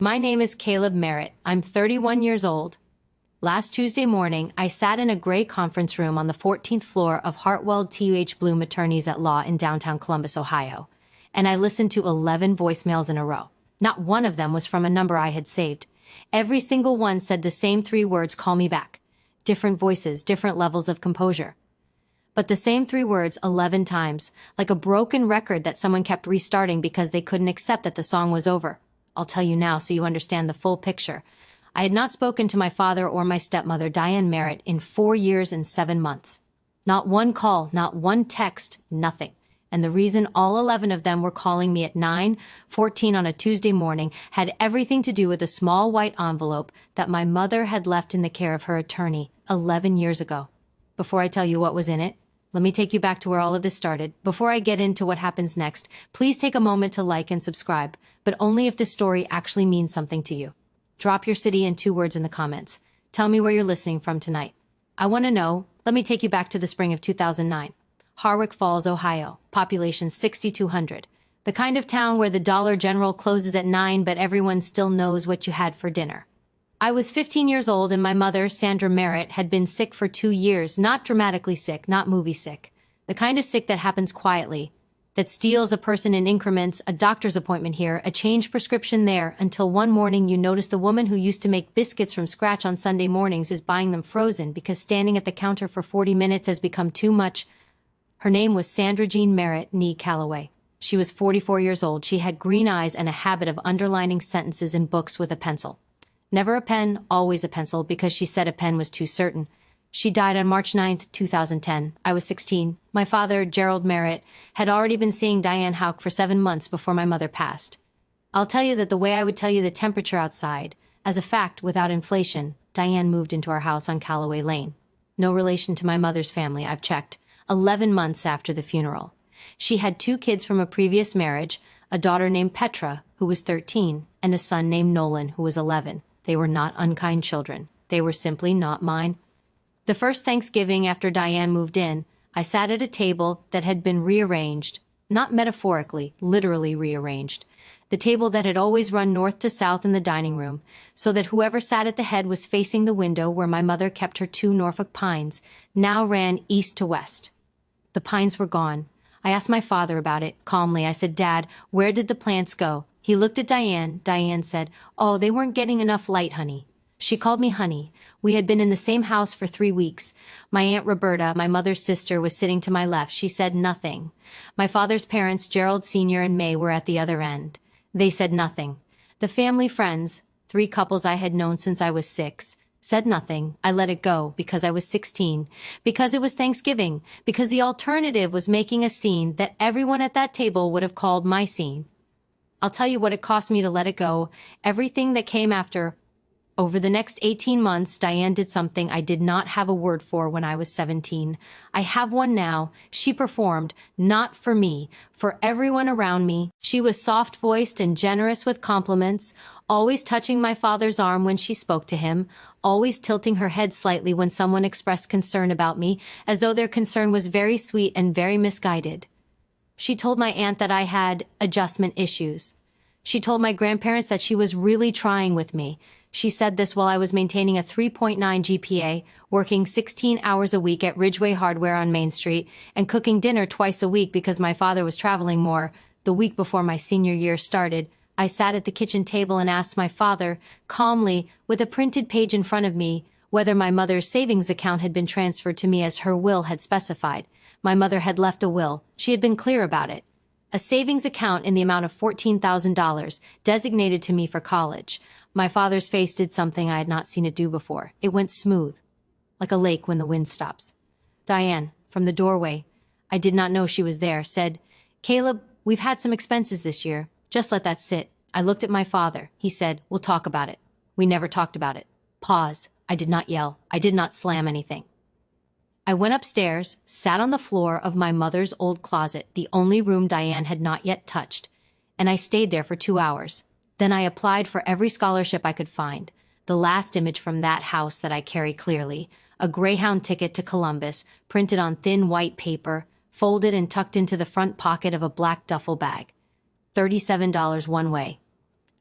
My name is Caleb Merritt. I'm 31 years old. Last Tuesday morning, I sat in a gray conference room on the 14th floor of Hartwell T.U.H. Bloom Attorneys at Law in downtown Columbus, Ohio, and I listened to 11 voicemails in a row. Not one of them was from a number I had saved. Every single one said the same three words, "Call me back." Different voices, different levels of composure. But the same three words 11 times, like a broken record that someone kept restarting because they couldn't accept that the song was over. I'll tell you now so you understand the full picture. I had not spoken to my father or my stepmother, Diane Merritt, in 4 years and 7 months. Not one call, not one text, nothing. And the reason all 11 of them were calling me at 9:14 on a Tuesday morning had everything to do with a small white envelope that my mother had left in the care of her attorney 11 years ago. Before I tell you what was in it, let me take you back to where all of this started. Before I get into what happens next, please take a moment to like and subscribe, but only if this story actually means something to you. Drop your city and 2 words in the comments. Tell me where you're listening from tonight. I want to know. Let me take you back to the spring of 2009. Harwick Falls, Ohio. Population 6,200. The kind of town where the Dollar General closes at 9 but everyone still knows what you had for dinner. I was 15 years old and my mother, Sandra Merritt, had been sick for 2 years. Not dramatically sick, not movie sick. The kind of sick that happens quietly, that steals a person in increments, a doctor's appointment here, a changed prescription there, until one morning you notice the woman who used to make biscuits from scratch on Sunday mornings is buying them frozen because standing at the counter for 40 minutes has become too much. Her name was Sandra Jean Merritt, nee Calloway. She was 44 years old. She had green eyes and a habit of underlining sentences in books with a pencil. Never a pen, always a pencil, because she said a pen was too certain. She died on March 9th, 2010. I was 16. My father, Gerald Merritt, had already been seeing Diane Houck for 7 months before my mother passed. I'll tell you that the way I would tell you the temperature outside, as a fact, without inflation, Diane moved into our house on Calloway Lane. No relation to my mother's family, I've checked. 11 months after the funeral. She had 2 kids from a previous marriage, a daughter named Petra, who was 13, and a son named Nolan, who was 11. They were not unkind children. They were simply not mine. The first Thanksgiving after Diane moved in, I sat at a table that had been rearranged, not metaphorically, literally rearranged. The table that had always run north to south in the dining room, so that whoever sat at the head was facing the window where my mother kept her 2 Norfolk pines, now ran east to west. The pines were gone. I asked my father about it, calmly. I said, "Dad, where did the plants go?" He looked at Diane. Diane said, "Oh, they weren't getting enough light, honey." She called me honey. We had been in the same house for 3 weeks. My Aunt Roberta, my mother's sister, was sitting to my left. She said nothing. My father's parents, Gerald Sr. and May, were at the other end. They said nothing. The family friends, 3 couples I had known since I was 6, said nothing. I let it go because I was 16, because it was Thanksgiving, because the alternative was making a scene that everyone at that table would have called my scene. I'll tell you what it cost me to let it go. Everything that came after. Over the next 18 months, Diane did something I did not have a word for when I was 17. I have one now. She performed, not for me, for everyone around me. She was soft-voiced and generous with compliments, always touching my father's arm when she spoke to him, always tilting her head slightly when someone expressed concern about me, as though their concern was very sweet and very misguided. She told my aunt that I had adjustment issues. She told my grandparents that she was really trying with me. She said this while I was maintaining a 3.9 GPA, working 16 hours a week at Ridgeway Hardware on Main Street, and cooking dinner twice a week because my father was traveling more. The week before my senior year started, I sat at the kitchen table and asked my father, calmly, with a printed page in front of me, whether my mother's savings account had been transferred to me as her will had specified. My mother had left a will. She had been clear about it. A savings account in the amount of $14,000, designated to me for college. My father's face did something I had not seen it do before. It went smooth, like a lake when the wind stops. Diane, from the doorway, I did not know she was there, said, "Caleb, we've had some expenses this year. Just let that sit." I looked at my father. He said, "We'll talk about it." We never talked about it. Pause. I did not yell. I did not slam anything. I went upstairs, sat on the floor of my mother's old closet, the only room Diane had not yet touched, and I stayed there for 2 hours. Then I applied for every scholarship I could find. The last image from that house that I carry clearly, a Greyhound ticket to Columbus, printed on thin white paper, folded and tucked into the front pocket of a black duffel bag. $37 one way.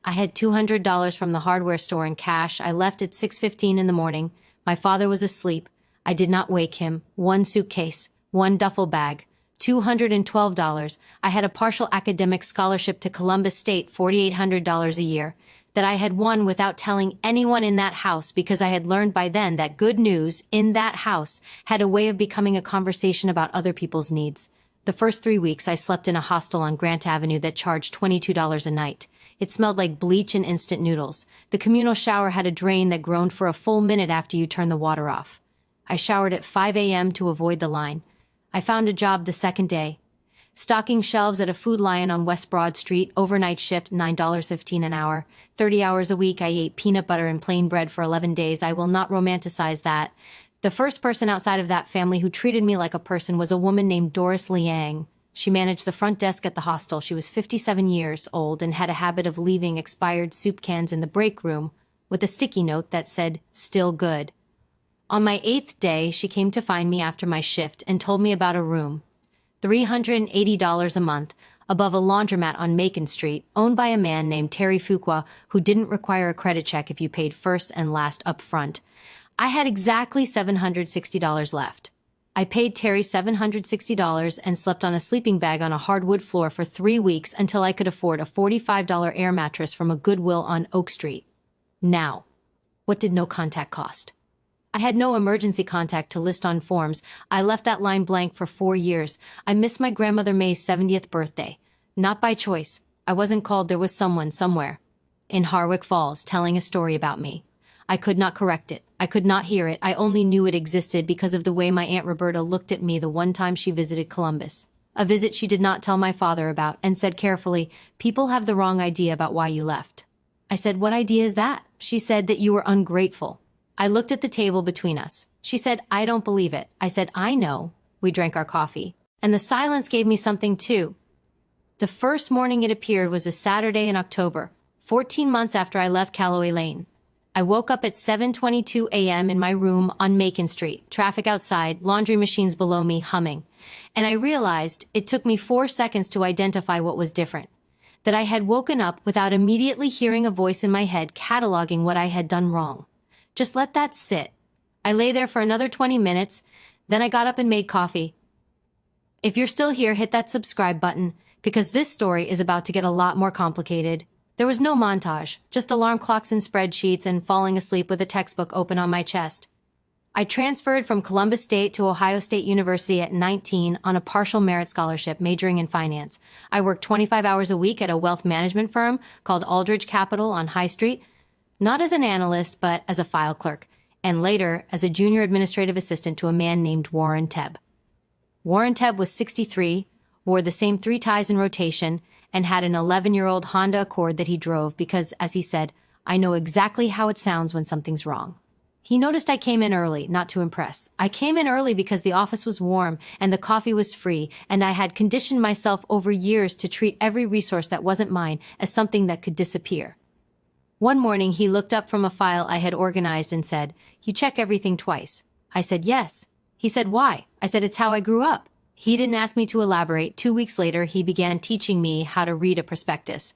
I had $200 from the hardware store in cash. I left at 6:15 in the morning. My father was asleep. I did not wake him. One suitcase, one duffel bag, $212. I had a partial academic scholarship to Columbus State, $4,800 a year, that I had won without telling anyone in that house because I had learned by then that good news in that house had a way of becoming a conversation about other people's needs. The first 3 weeks I slept in a hostel on Grant Avenue that charged $22 a night. It smelled like bleach and instant noodles. The communal shower had a drain that groaned for a full minute after you turned the water off. I showered at 5 a.m. to avoid the line. I found a job the second day. Stocking shelves at a Food Lion on West Broad Street, overnight shift, $9.15 an hour. 30 hours a week, I ate peanut butter and plain bread for 11 days. I will not romanticize that. The first person outside of that family who treated me like a person was a woman named Doris Liang. She managed the front desk at the hostel. She was 57 years old and had a habit of leaving expired soup cans in the break room with a sticky note that said, "Still good." On my 8th day, she came to find me after my shift and told me about a room, $380 a month, above a laundromat on Macon Street, owned by a man named Terry Fuqua, who didn't require a credit check if you paid first and last up front. I had exactly $760 left. I paid Terry $760 and slept on a sleeping bag on a hardwood floor for 3 weeks until I could afford a $45 air mattress from a Goodwill on Oak Street. Now, what did no contact cost? I had no emergency contact to list on forms. I left that line blank for 4 years. I missed my grandmother May's 70th birthday. Not by choice. I wasn't called. There was someone somewhere in Harwick Falls telling a story about me. I could not correct it. I could not hear it. I only knew it existed because of the way my Aunt Roberta looked at me the one time she visited Columbus. A visit she did not tell my father about and said carefully, "People have the wrong idea about why you left." I said, "What idea is that?" She said, "That you were ungrateful." I looked at the table between us. She said, "I don't believe it." I said, "I know." We drank our coffee. And the silence gave me something too. The first morning it appeared was a Saturday in October, 14 months after I left Calloway Lane. I woke up at 7:22 a.m. in my room on Macon Street, traffic outside, laundry machines below me humming. And I realized it took me 4 seconds to identify what was different. That I had woken up without immediately hearing a voice in my head cataloging what I had done wrong. Just let that sit. I lay there for another 20 minutes, then I got up and made coffee. If you're still here, hit that subscribe button, because this story is about to get a lot more complicated. There was no montage, just alarm clocks and spreadsheets and falling asleep with a textbook open on my chest. I transferred from Columbus State to Ohio State University at 19 on a partial merit scholarship majoring in finance. I worked 25 hours a week at a wealth management firm called Aldridge Capital on High Street, not as an analyst, but as a file clerk, and later as a junior administrative assistant to a man named Warren Tebb. Warren Tebb was 63, wore the same 3 ties in rotation, and had an 11-year-old Honda Accord that he drove because, as he said, "I know exactly how it sounds when something's wrong." He noticed I came in early, not to impress. I came in early because the office was warm and the coffee was free, and I had conditioned myself over years to treat every resource that wasn't mine as something that could disappear. One morning, he looked up from a file I had organized and said, "You check everything twice." I said, "Yes." He said, "Why?" I said, "It's how I grew up." He didn't ask me to elaborate. 2 weeks later, he began teaching me how to read a prospectus.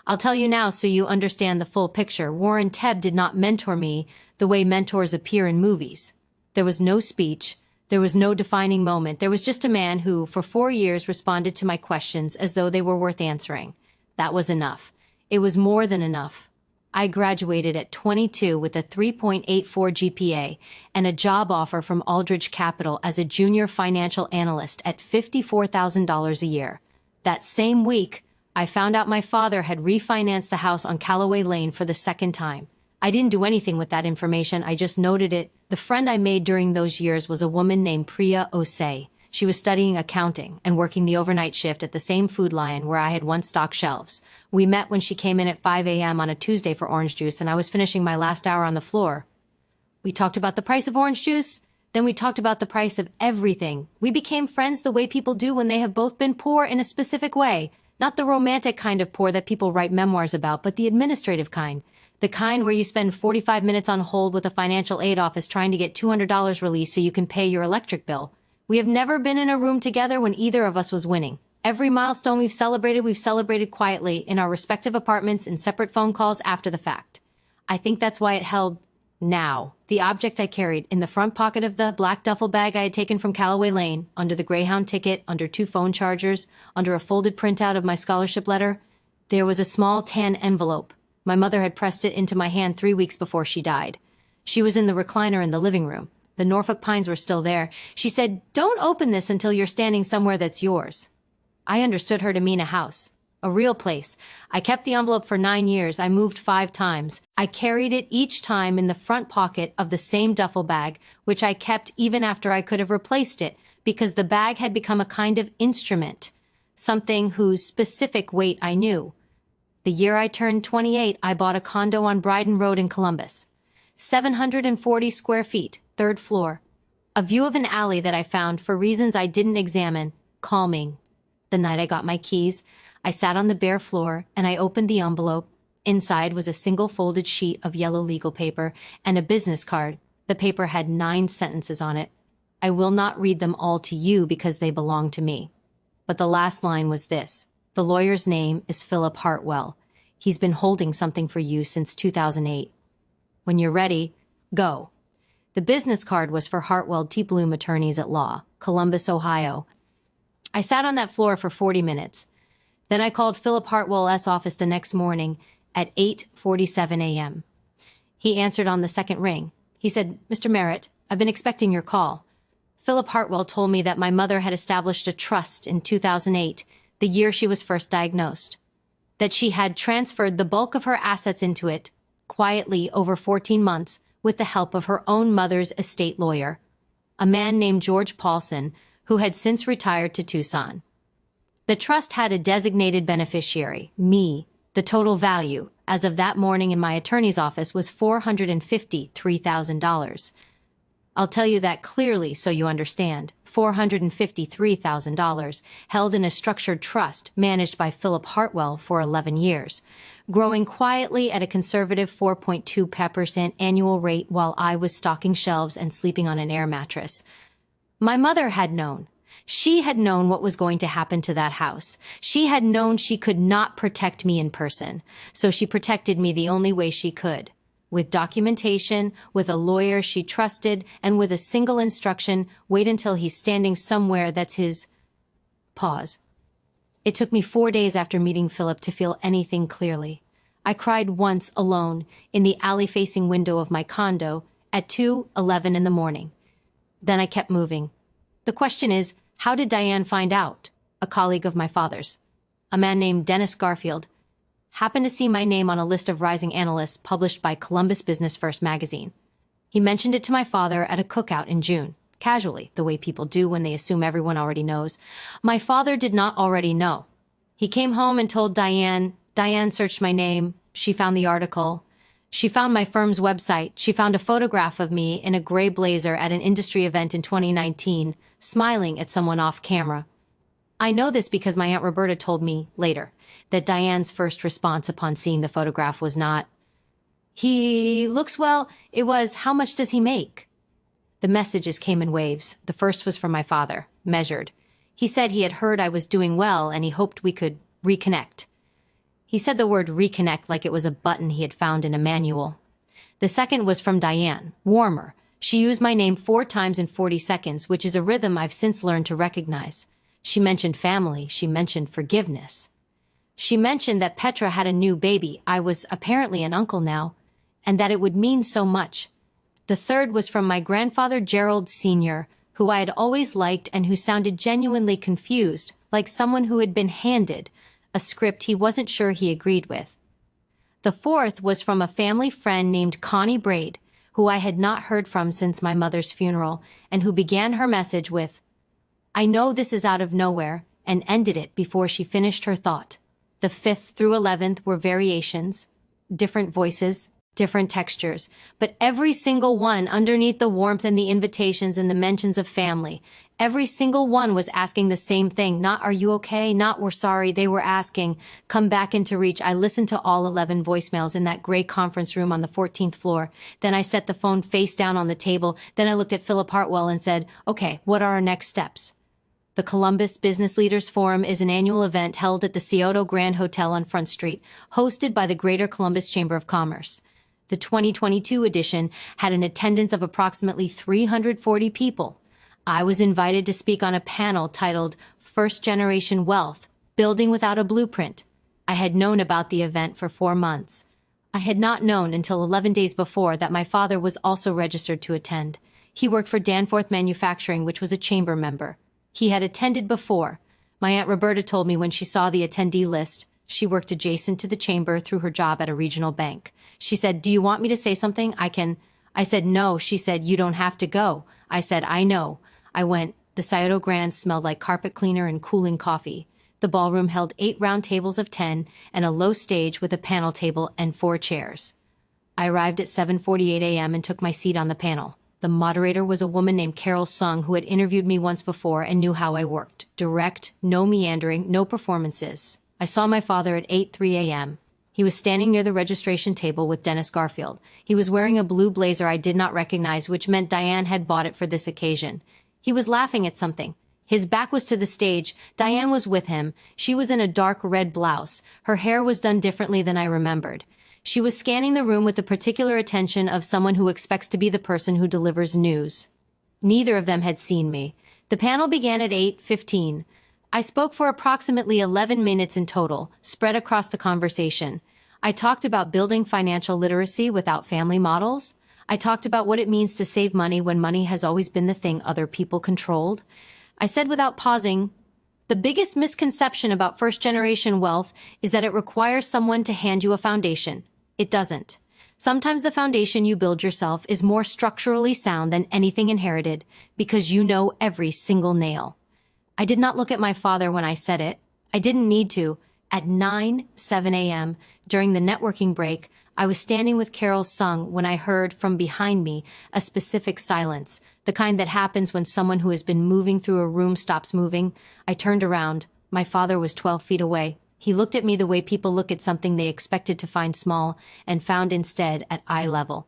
I'll tell you now so you understand the full picture. Warren Tebb did not mentor me the way mentors appear in movies. There was no speech. There was no defining moment. There was just a man who, for 4 years, responded to my questions as though they were worth answering. That was enough. It was more than enough. I graduated at 22 with a 3.84 GPA and a job offer from Aldridge Capital as a junior financial analyst at $54,000 a year. That same week, I found out my father had refinanced the house on Calloway Lane for the second time. I didn't do anything with that information. I just noted it. The friend I made during those years was a woman named Priya Osei. She was studying accounting and working the overnight shift at the same Food Lion where I had once stocked shelves. We met when she came in at 5 a.m. on a Tuesday for orange juice, and I was finishing my last hour on the floor. We talked about the price of orange juice. Then we talked about the price of everything. We became friends the way people do when they have both been poor in a specific way. Not the romantic kind of poor that people write memoirs about, but the administrative kind. The kind where you spend 45 minutes on hold with a financial aid office trying to get $200 released so you can pay your electric bill. We have never been in a room together when either of us was winning. Every milestone we've celebrated quietly in our respective apartments in separate phone calls after the fact. I think that's why it held now. The object I carried in the front pocket of the black duffel bag I had taken from Callaway Lane, under the Greyhound ticket, under 2 phone chargers, under a folded printout of my scholarship letter, there was a small tan envelope. My mother had pressed it into my hand 3 weeks before she died. She was in the recliner in the living room. The Norfolk pines were still there. She said, "Don't open this until you're standing somewhere that's yours." I understood her to mean a house. A real place. I kept the envelope for 9 years. I moved 5 times. I carried it each time in the front pocket of the same duffel bag, which I kept even after I could have replaced it, because the bag had become a kind of instrument, something whose specific weight I knew. The year I turned 28, I bought a condo on Bryden Road in Columbus. 740 square feet, 3rd floor. A view of an alley that I found, for reasons I didn't examine, calming. The night I got my keys, I sat on the bare floor and I opened the envelope. Inside was a single folded sheet of yellow legal paper and a business card. The paper had 9 sentences on it. I will not read them all to you because they belong to me. But the last line was this: "The lawyer's name is Philip Hartwell. He's been holding something for you since 2008. When you're ready, go." The business card was for Hartwell T. Bloom Attorneys at Law, Columbus, Ohio. I sat on that floor for 40 minutes. Then I called Philip Hartwell's office the next morning at 8:47 a.m. He answered on the second ring. He said, "Mr. Merritt, I've been expecting your call. Philip Hartwell told me that my mother had established a trust in 2008, the year she was first diagnosed, that she had transferred the bulk of her assets into it, quietly over 14 months, with the help of her own mother's estate lawyer, a man named George Paulson, who had since retired to Tucson. The trust had a designated beneficiary, me. The total value, as of that morning in my attorney's office, was $453,000. I'll tell you that clearly so you understand. $453,000, held in a structured trust managed by Philip Hartwell for 11 years, growing quietly at a conservative 4.2% annual rate while I was stocking shelves and sleeping on an air mattress. My mother had known. She had known what was going to happen to that house. She had known she could not protect me in person, so she protected me the only way she could. With documentation, with a lawyer she trusted, and with a single instruction: wait until he's standing somewhere that's his. Pause. It took me 4 days after meeting Philip to feel anything clearly. I cried once alone in the alley-facing window of my condo at 2:11 in the morning. Then I kept moving. The question is, how did Diane find out? A colleague of my father's, a man named Dennis Garfield, happened to see my name on a list of rising analysts published by Columbus Business First magazine. He mentioned it to my father at a cookout in June, casually, the way people do when they assume everyone already knows. My father did not already know. He came home and told Diane. Diane searched my name. She found the article. She found my firm's website. She found a photograph of me in a gray blazer at an industry event in 2019, smiling at someone off camera. I know this because my Aunt Roberta told me later that Diane's first response upon seeing the photograph was not, "He looks well." It was, "How much does he make?" The messages came in waves. The first was from my father, measured. He said he had heard I was doing well and he hoped we could reconnect. He said the word reconnect like it was a button he had found in a manual. The second was from Diane, warmer. She used my name 4 times in 40 seconds, which is a rhythm I've since learned to recognize. She mentioned family. She mentioned forgiveness. She mentioned that Petra had a new baby. I was apparently an uncle now, and that it would mean so much. The third was from my grandfather Gerald Sr., who I had always liked and who sounded genuinely confused, like someone who had been handed a script he wasn't sure he agreed with. The fourth was from a family friend named Connie Braid, who I had not heard from since my mother's funeral, and who began her message with, "I know this is out of nowhere," and ended it before she finished her thought. The 5th through 11th were variations, different voices, different textures, but every single one underneath the warmth and the invitations and the mentions of family. Every single one was asking the same thing, not "Are you okay?" Not "We're sorry." They were asking, "Come back into reach." I listened to all 11 voicemails in that gray conference room on the 14th floor. Then I set the phone face down on the table. Then I looked at Philip Hartwell and said, "Okay, what are our next steps?" The Columbus Business Leaders Forum is an annual event held at the Scioto Grand Hotel on Front Street, hosted by the Greater Columbus Chamber of Commerce. The 2022 edition had an attendance of approximately 340 people. I was invited to speak on a panel titled First Generation Wealth, Building Without a Blueprint. I had known about the event for 4 months. I had not known until 11 days before that my father was also registered to attend. He worked for Danforth Manufacturing, which was a chamber member. He had attended before. My Aunt Roberta told me when she saw the attendee list. She worked adjacent to the chamber through her job at a regional bank. She said, "Do you want me to say something? I said, "No." She said, "You don't have to go." I said, "I know." I went. The Scioto Grand smelled like carpet cleaner and cooling coffee. The ballroom held 8 round tables of 10 and a low stage with a panel table and 4 chairs. I arrived at 7:48 a.m. and took my seat on the panel. The moderator was a woman named Carol Sung, who had interviewed me once before and knew how I worked. Direct, no meandering, no performances. I saw my father at 8:03 a.m. He was standing near the registration table with Dennis Garfield. He was wearing a blue blazer I did not recognize, which meant Diane had bought it for this occasion. He was laughing at something. His back was to the stage. Diane was with him. She was in a dark red blouse. Her hair was done differently than I remembered. She was scanning the room with the particular attention of someone who expects to be the person who delivers news. Neither of them had seen me. The panel began at 8:15. I spoke for approximately 11 minutes in total, spread across the conversation. I talked about building financial literacy without family models. I talked about what it means to save money when money has always been the thing other people controlled. I said without pausing, the biggest misconception about first-generation wealth is that it requires someone to hand you a foundation. It doesn't. Sometimes the foundation you build yourself is more structurally sound than anything inherited because you know every single nail. I did not look at my father when I said it. I didn't need to. At 9:07 a.m., during the networking break, I was standing with Carol Sung when I heard from behind me a specific silence, the kind that happens when someone who has been moving through a room stops moving. I turned around. My father was 12 feet away. He looked at me the way people look at something they expected to find small and found instead at eye level.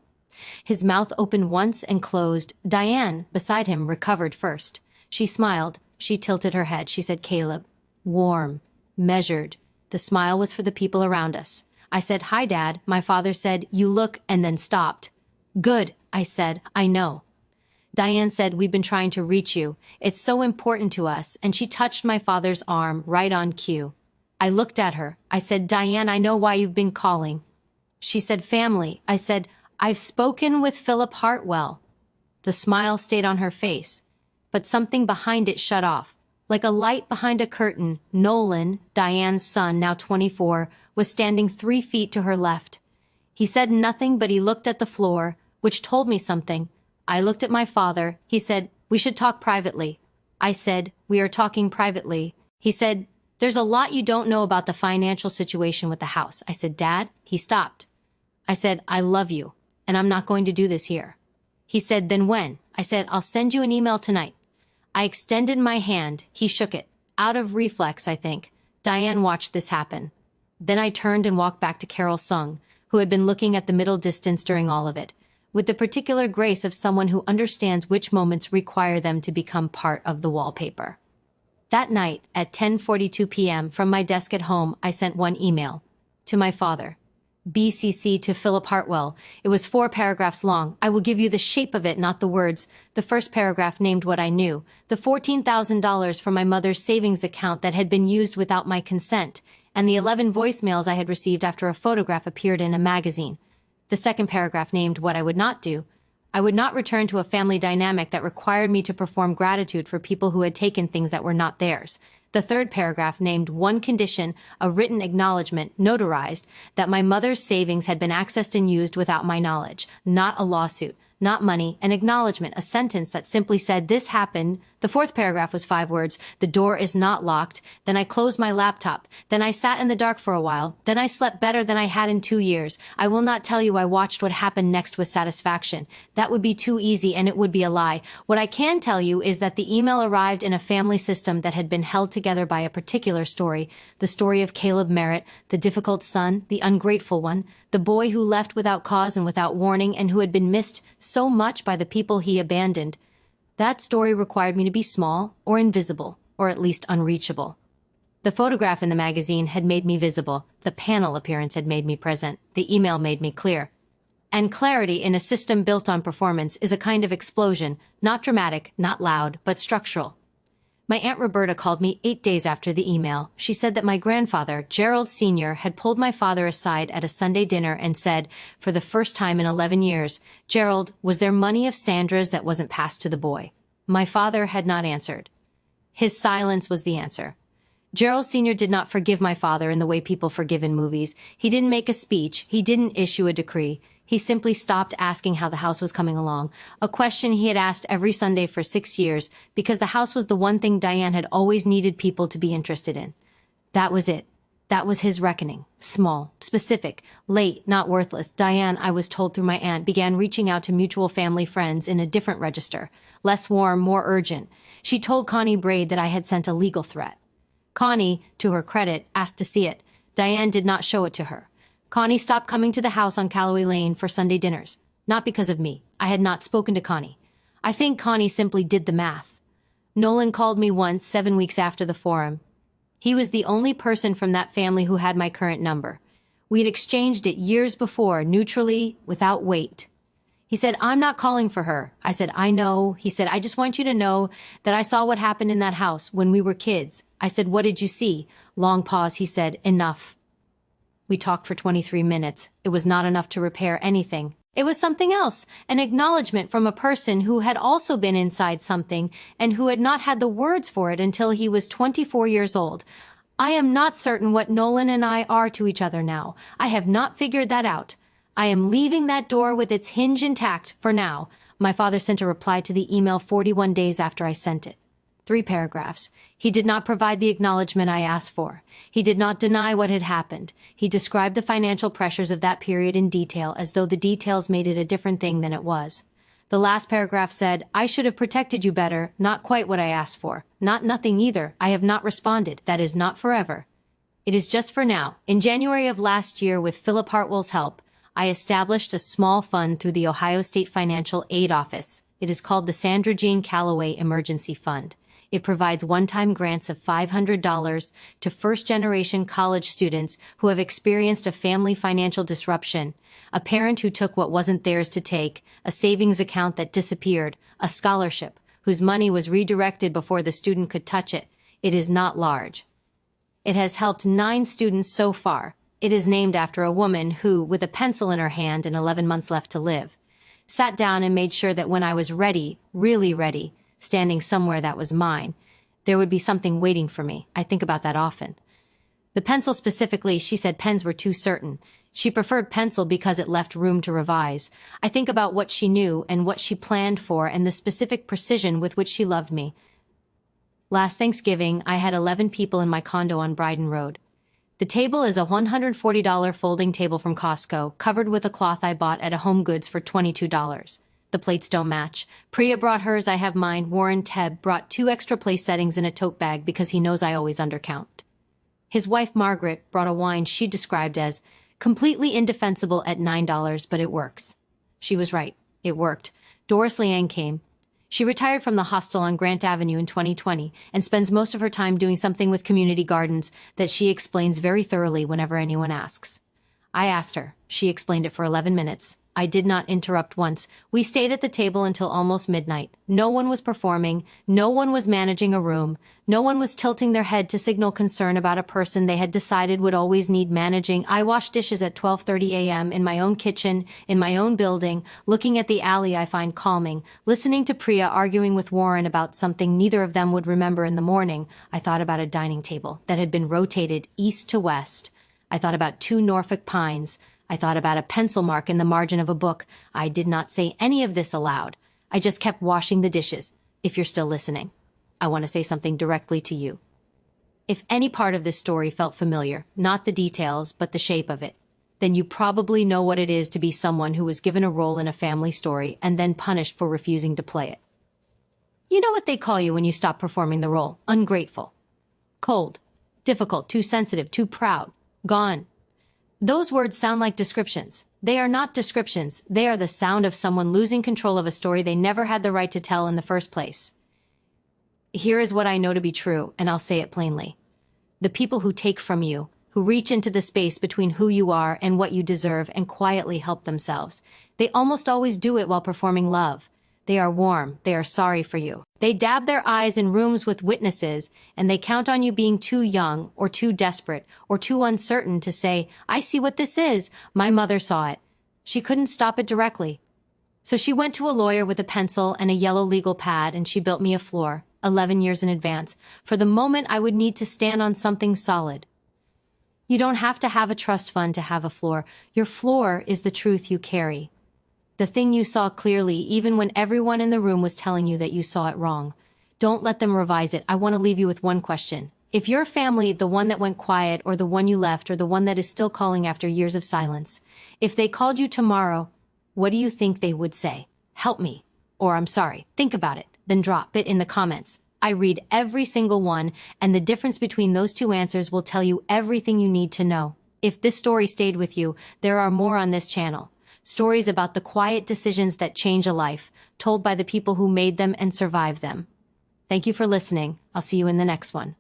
His mouth opened once and closed. Diane, beside him, recovered first. She smiled. She tilted her head. She said, "Caleb." Warm. Measured. The smile was for the people around us. I said, "Hi, Dad." My father said, "You look," and then stopped. "Good," I said. "I know." Diane said, "We've been trying to reach you. It's so important to us," and she touched my father's arm right on cue. I looked at her. I said, "Diane, I know why you've been calling." She said, "Family." I said, "I've spoken with Philip Hartwell." The smile stayed on her face, but something behind it shut off. Like a light behind a curtain, Nolan, Diane's son, now 24, was standing 3 feet to her left. He said nothing, but he looked at the floor, which told me something. I looked at my father. He said, "We should talk privately." I said, "We are talking privately." He said, "There's a lot you don't know about the financial situation with the house." I said, "Dad." He stopped. I said, "I love you, and I'm not going to do this here." He said, "Then when?" I said, "I'll send you an email tonight." I extended my hand. He shook it. Out of reflex, I think. Diane watched this happen. Then I turned and walked back to Carol Sung, who had been looking at the middle distance during all of it, with the particular grace of someone who understands which moments require them to become part of the wallpaper. That night, at 10:42 p.m., from my desk at home, I sent one email. To my father. BCC to Philip Hartwell. It was 4 paragraphs long. I will give you the shape of it, not the words. The first paragraph named what I knew. The $14,000 from my mother's savings account that had been used without my consent, and the 11 voicemails I had received after a photograph appeared in a magazine. The second paragraph named what I would not do. I would not return to a family dynamic that required me to perform gratitude for people who had taken things that were not theirs. The third paragraph named one condition, a written acknowledgement, notarized, that my mother's savings had been accessed and used without my knowledge. Not a lawsuit, not money, an acknowledgement, a sentence that simply said, "This happened." The fourth paragraph was 5 words. "The door is not locked." Then I closed my laptop. Then I sat in the dark for a while. Then I slept better than I had in 2 years. I will not tell you I watched what happened next with satisfaction. That would be too easy, and it would be a lie. What I can tell you is that the email arrived in a family system that had been held together by a particular story. The story of Caleb Merritt, the difficult son, the ungrateful one, the boy who left without cause and without warning and who had been missed so much by the people he abandoned. That story required me to be small or invisible or at least unreachable. The photograph in the magazine had made me visible, the panel appearance had made me present, the email made me clear. And clarity in a system built on performance is a kind of explosion, not dramatic, not loud, but structural. My Aunt Roberta called me 8 days after the email. She said that my grandfather, Gerald Sr., had pulled my father aside at a Sunday dinner and said, for the first time in 11 years, "Gerald, was there money of Sandra's that wasn't passed to the boy?" My father had not answered. His silence was the answer. Gerald Sr. did not forgive my father in the way people forgive in movies. He didn't make a speech. He didn't issue a decree. He simply stopped asking how the house was coming along, a question he had asked every Sunday for 6 years, because the house was the one thing Diane had always needed people to be interested in. That was it. That was his reckoning. Small, specific, late, not worthless. Diane, I was told through my aunt, began reaching out to mutual family friends in a different register, less warm, more urgent. She told Connie Braid that I had sent a legal threat. Connie, to her credit, asked to see it. Diane did not show it to her. Connie stopped coming to the house on Calloway Lane for Sunday dinners. Not because of me. I had not spoken to Connie. I think Connie simply did the math. Nolan called me once, 7 weeks after the forum. He was the only person from that family who had my current number. We had exchanged it years before, neutrally, without weight. He said, "I'm not calling for her." I said, "I know." He said, "I just want you to know that I saw what happened in that house when we were kids." I said, "What did you see?" Long pause. He said, "Enough." We talked for 23 minutes. It was not enough to repair anything. It was something else, an acknowledgement from a person who had also been inside something and who had not had the words for it until he was 24 years old. I am not certain what Nolan and I are to each other now. I have not figured that out. I am leaving that door with its hinge intact for now. My father sent a reply to the email 41 days after I sent it. 3 paragraphs. He did not provide the acknowledgement I asked for. He did not deny what had happened. He described the financial pressures of that period in detail, as though the details made it a different thing than it was. The last paragraph said, "I should have protected you better, not quite what I asked for. Not nothing either. I have not responded. That is not forever. It is just for now. In January of last year, with Philip Hartwell's help, I established a small fund through the Ohio State Financial Aid Office. It is called the Sandra Jean Calloway Emergency Fund. It provides one-time grants of $500 to first-generation college students who have experienced a family financial disruption, a parent who took what wasn't theirs to take, a savings account that disappeared, a scholarship whose money was redirected before the student could touch it. It is not large. It has helped 9 students so far. It is named after a woman who, with a pencil in her hand and 11 months left to live, sat down and made sure that when I was ready, really ready, standing somewhere that was mine, there would be something waiting for me. I think about that often. The pencil specifically, she said pens were too certain. She preferred pencil because it left room to revise. I think about what she knew and what she planned for and the specific precision with which she loved me. Last Thanksgiving, I had 11 people in my condo on Bryden Road. The table is a $140 folding table from Costco, covered with a cloth I bought at a Home Goods for $22. The plates don't match. Priya brought hers, I have mine. Warren Tebb brought 2 extra place settings in a tote bag because he knows I always undercount. His wife Margaret brought a wine she described as completely indefensible at $9, but it works. She was right. It worked. Doris Leanne came. She retired from the hostel on Grant Avenue in 2020 and spends most of her time doing something with community gardens that she explains very thoroughly whenever anyone asks. I asked her. She explained it for 11 minutes. I did not interrupt once. We stayed at the table until almost midnight. No one was performing. No one was managing a room. No one was tilting their head to signal concern about a person they had decided would always need managing. I washed dishes at 12:30 a.m. in my own kitchen, in my own building, looking at the alley I find calming, listening to Priya arguing with Warren about something neither of them would remember in the morning. I thought about a dining table that had been rotated east to west. I thought about 2 Norfolk pines. I thought about a pencil mark in the margin of a book. I did not say any of this aloud. I just kept washing the dishes. If you're still listening, I want to say something directly to you. If any part of this story felt familiar, not the details, but the shape of it, then you probably know what it is to be someone who was given a role in a family story and then punished for refusing to play it. You know what they call you when you stop performing the role? Ungrateful. Cold. Difficult. Too sensitive. Too proud. Gone. Those words sound like descriptions. They are not descriptions. They are the sound of someone losing control of a story they never had the right to tell in the first place. Here is what I know to be true, and I'll say it plainly. The people who take from you, who reach into the space between who you are and what you deserve and quietly help themselves, they almost always do it while performing love. They are warm, they are sorry for you. They dab their eyes in rooms with witnesses, and they count on you being too young or too desperate or too uncertain to say, I see what this is. My mother saw it. She couldn't stop it directly. So she went to a lawyer with a pencil and a yellow legal pad, and she built me a floor, 11 years in advance, for the moment I would need to stand on something solid. You don't have to have a trust fund to have a floor. Your floor is the truth you carry. The thing you saw clearly, even when everyone in the room was telling you that you saw it wrong. Don't let them revise it. I want to leave you with one question. If your family, the one that went quiet or the one you left or the one that is still calling after years of silence, if they called you tomorrow, what do you think they would say? Help me. Or I'm sorry. Think about it. Then drop it in the comments. I read every single one, and the difference between those two answers will tell you everything you need to know. If this story stayed with you, there are more on this channel. Stories about the quiet decisions that change a life, told by the people who made them and survived them. Thank you for listening. I'll see you in the next one.